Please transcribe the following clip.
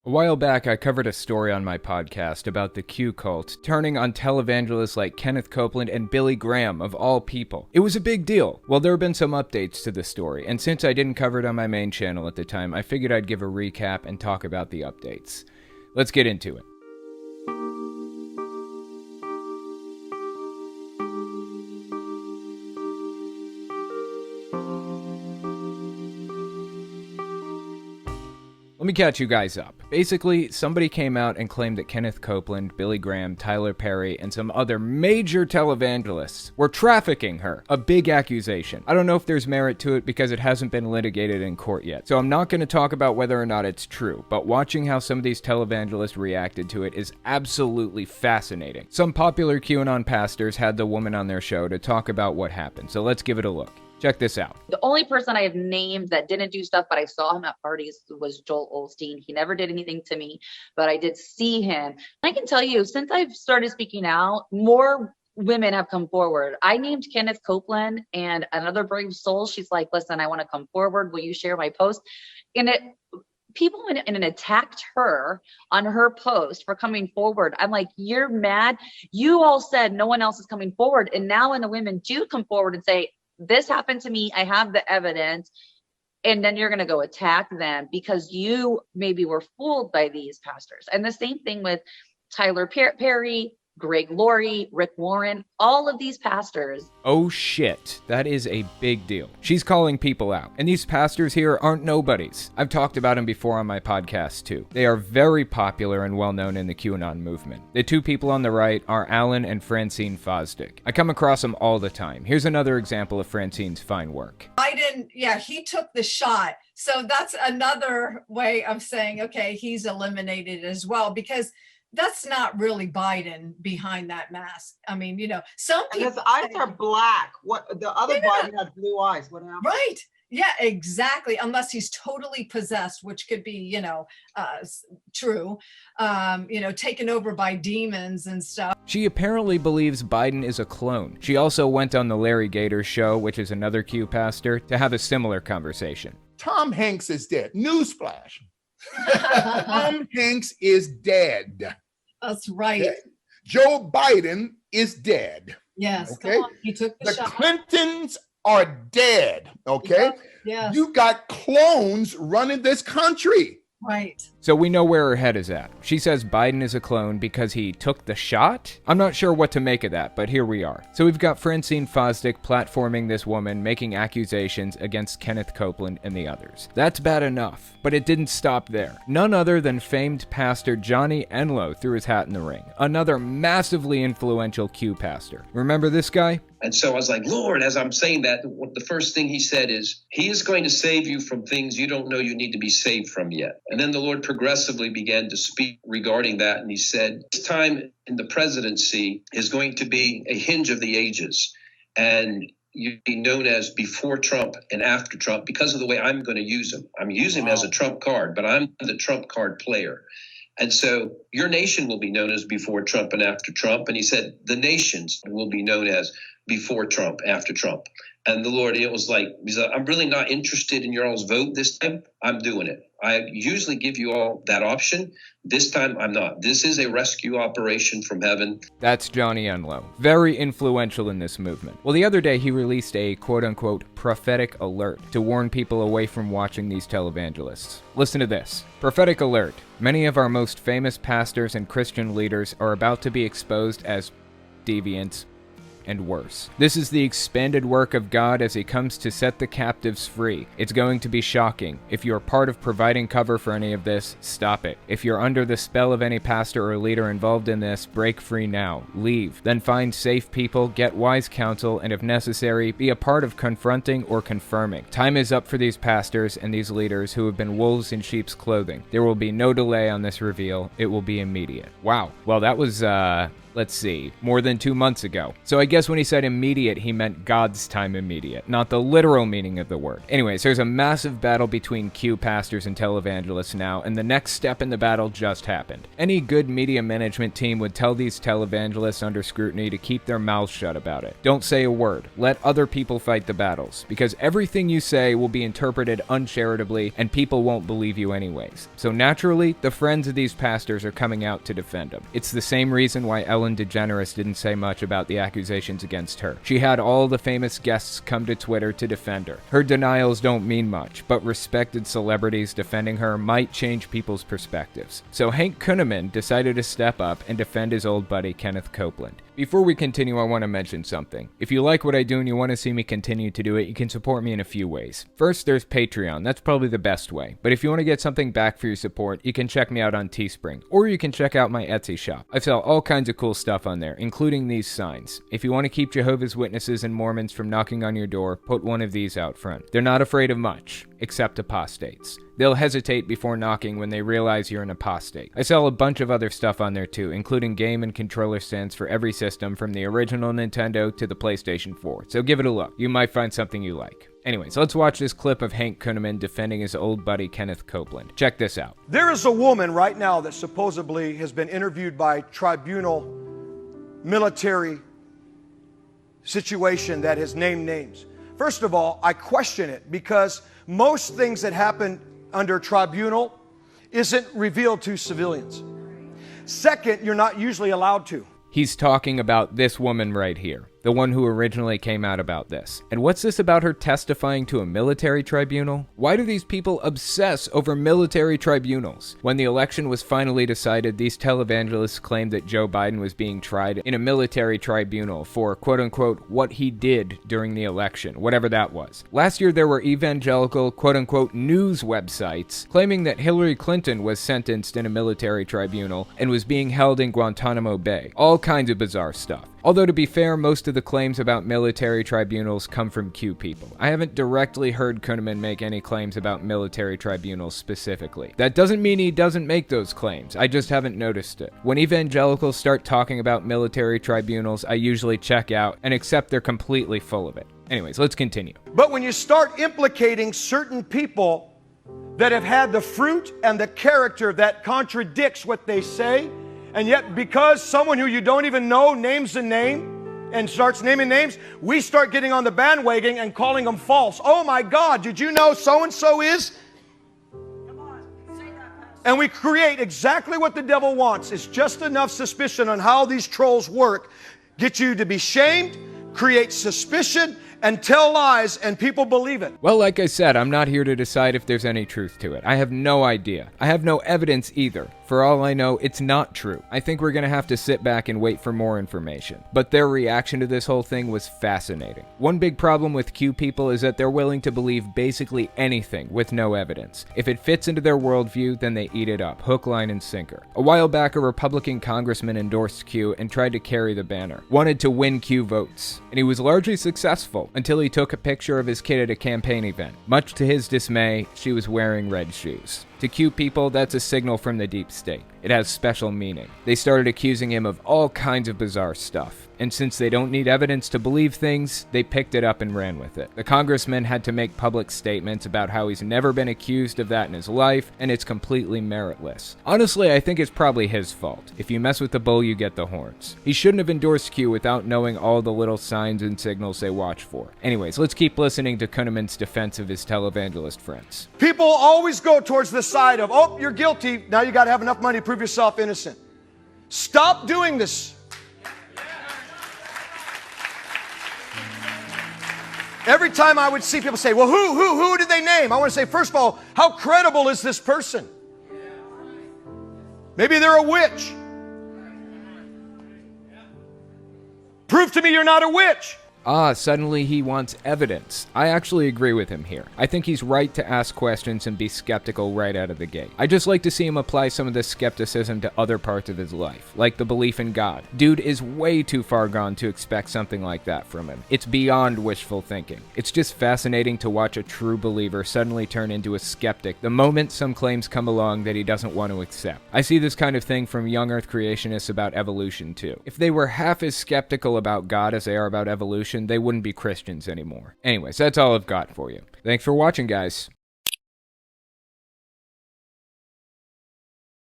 A while back, I covered a story on my podcast about the Q cult turning on televangelists like Kenneth Copeland and Billy Graham, of all people. It was a big deal. Well, there have been some updates to the story, and since I didn't cover it on my main channel at the time, I figured I'd give a recap and talk about the updates. Let's get into it. Let me catch you guys up. Basically, somebody came out and claimed that Kenneth Copeland, Billy Graham, Tyler Perry, and some other major televangelists were trafficking her. A big accusation. I don't know if there's merit to it because it hasn't been litigated in court yet, so I'm not going to talk about whether or not it's true, but watching how some of these televangelists reacted to it is absolutely fascinating. Some popular QAnon pastors had the woman on their show to talk about what happened, so let's give it a look. Check this out. The only person I have named that didn't do stuff, but I saw him at parties, was Joel Osteen. He never did anything to me, but I did see him. I can tell you, since I've started speaking out, more women have come forward. I named Kenneth Copeland, and another brave soul, she's like, listen, I want to come forward. Will you share my post? And people went in and attacked her on her post for coming forward. I'm like, you're mad. You all said no one else is coming forward. And now when the women do come forward and say, this happened to me, I have the evidence, and then you're going to go attack them because you maybe were fooled by these pastors. And the same thing with Tyler Perry, Greg Laurie, Rick Warren, all of these pastors. Oh shit, that is a big deal. She's calling people out, and these pastors here aren't nobodies. I've talked about them before on my podcast too. They are very popular and well known in the QAnon movement. The two people on the right are Alan and Francine Fosdick. I come across them all the time. Here's another example of Francine's fine work. He took the shot. So that's another way of saying, okay, he's eliminated as well, because that's not really Biden behind that mask. I mean, some people. His eyes are black. What the other Biden had blue eyes. What happened? Right. Yeah, exactly. Unless he's totally possessed, which could be, true. Taken over by demons and stuff. She apparently believes Biden is a clone. She also went on the Larry Gator show, which is another Q pastor, to have a similar conversation. Tom Hanks is dead. Newsflash. Tom Hanks is dead. That's right. Dead. Joe Biden is dead. Yes. Okay. Come on. He took the shot. Clintons are dead. Okay. Yeah. You got clones running this country. Right. So we know where her head is at. She says Biden is a clone because he took the shot? I'm not sure what to make of that, but here we are. So we've got Francine Fosdick platforming this woman, making accusations against Kenneth Copeland and the others. That's bad enough, but it didn't stop there. None other than famed pastor Johnny Enlow threw his hat in the ring. Another massively influential Q pastor. Remember this guy? And so I was like, Lord, as I'm saying that, the first thing he said is, he is going to save you from things you don't know you need to be saved from yet. And then the Lord progressively began to speak regarding that. And he said, this time in the presidency is going to be a hinge of the ages. And you'd be known as before Trump and after Trump because of the way I'm going to use him. I'm using him as a Trump card, but I'm the Trump card player. And so your nation will be known as before Trump and after Trump. And he said, the nations will be known as before Trump, after Trump. And the Lord, it was like, I'm really not interested in your all's vote this time. I'm doing it. I usually give you all that option. This time, I'm not. This is a rescue operation from heaven. That's Johnny Enlow. Very influential in this movement. Well, the other day, he released a quote-unquote prophetic alert to warn people away from watching these televangelists. Listen to this. Prophetic alert. Many of our most famous pastors and Christian leaders are about to be exposed as deviants and worse. This is the expanded work of God as he comes to set the captives free. It's going to be shocking. If you're part of providing cover for any of this, stop it. If you're under the spell of any pastor or leader involved in this, break free now. Leave. Then find safe people, get wise counsel, and if necessary, be a part of confronting or confirming. Time is up for these pastors and these leaders who have been wolves in sheep's clothing. There will be no delay on this reveal. It will be immediate. Wow. Well, that was, let's see, more than 2 months ago. So I guess when he said immediate, he meant God's time immediate, not the literal meaning of the word. Anyways, there's a massive battle between Q pastors and televangelists now, and the next step in the battle just happened. Any good media management team would tell these televangelists under scrutiny to keep their mouths shut about it. Don't say a word. Let other people fight the battles, because everything you say will be interpreted uncharitably and people won't believe you anyways. So naturally, the friends of these pastors are coming out to defend them. It's the same reason why Ellen DeGeneres didn't say much about the accusations against her. She had all the famous guests come to Twitter to defend her. Her denials don't mean much, but respected celebrities defending her might change people's perspectives. So Hank Kunneman decided to step up and defend his old buddy Kenneth Copeland. Before we continue, I want to mention something. If you like what I do and you want to see me continue to do it, you can support me in a few ways. First, there's Patreon. That's probably the best way. But if you want to get something back for your support, you can check me out on Teespring, or you can check out my Etsy shop. I sell all kinds of cool stuff on there, including these signs. If you want to keep Jehovah's Witnesses and Mormons from knocking on your door, put one of these out front. They're not afraid of much, except apostates. They'll hesitate before knocking when they realize you're an apostate. I sell a bunch of other stuff on there too, including game and controller stands for every system from the original Nintendo to the PlayStation 4, so give it a look. You might find something you like. Anyways, let's watch this clip of Hank Kunneman defending his old buddy Kenneth Copeland. Check this out. There is a woman right now that supposedly has been interviewed by tribunal military situation that has named names. First of all, I question it because most things that happen under tribunal isn't revealed to civilians. Second, you're not usually allowed to. He's talking about this woman right here, the one who originally came out about this. And what's this about her testifying to a military tribunal? Why do these people obsess over military tribunals? When the election was finally decided, these televangelists claimed that Joe Biden was being tried in a military tribunal for quote-unquote what he did during the election, whatever that was. Last year there were evangelical quote-unquote news websites claiming that Hillary Clinton was sentenced in a military tribunal and was being held in Guantanamo Bay. All kinds of bizarre stuff. Although to be fair, most of the claims about military tribunals come from Q people. I haven't directly heard Kunneman make any claims about military tribunals specifically. That doesn't mean he doesn't make those claims, I just haven't noticed it. When evangelicals start talking about military tribunals, I usually check out and accept they're completely full of it. Anyways, let's continue. But when you start implicating certain people that have had the fruit and the character that contradicts what they say, and yet because someone who you don't even know names a name and starts naming names, we start getting on the bandwagon and calling them false. Oh my God, did you know so-and-so is? And we create exactly what the devil wants. It's just enough suspicion on how these trolls work. Get you to be shamed, create suspicion, and tell lies, and people believe it. Well, like I said, I'm not here to decide if there's any truth to it. I have no idea. I have no evidence either. For all I know, it's not true. I think we're gonna have to sit back and wait for more information. But their reaction to this whole thing was fascinating. One big problem with Q people is that they're willing to believe basically anything with no evidence. If it fits into their worldview, then they eat it up, hook, line, and sinker. A while back, a Republican congressman endorsed Q and tried to carry the banner, wanted to win Q votes, and he was largely successful until he took a picture of his kid at a campaign event. Much to his dismay, she was wearing red shoes. To Q people, that's a signal from the deep state. It has special meaning. They started accusing him of all kinds of bizarre stuff. And since they don't need evidence to believe things, they picked it up and ran with it. The congressman had to make public statements about how he's never been accused of that in his life, and it's completely meritless. Honestly, I think it's probably his fault. If you mess with the bull, you get the horns. He shouldn't have endorsed Q without knowing all the little signs and signals they watch for. Anyways, let's keep listening to Kunneman's defense of his televangelist friends. People always go towards the side of, oh, you're guilty, now you got to have enough money to prove yourself innocent. Stop doing this. Every time I would see people say, well, who did they name? I want to say, first of all, how credible is this person? Maybe they're a witch. Prove to me you're not a witch. Suddenly he wants evidence. I actually agree with him here. I think he's right to ask questions and be skeptical right out of the gate. I just like to see him apply some of this skepticism to other parts of his life, like the belief in God. Dude is way too far gone to expect something like that from him. It's beyond wishful thinking. It's just fascinating to watch a true believer suddenly turn into a skeptic the moment some claims come along that he doesn't want to accept. I see this kind of thing from young earth creationists about evolution too. If they were half as skeptical about God as they are about evolution, they wouldn't be Christians anymore. Anyways, that's all I've got for you. Thanks for watching, guys.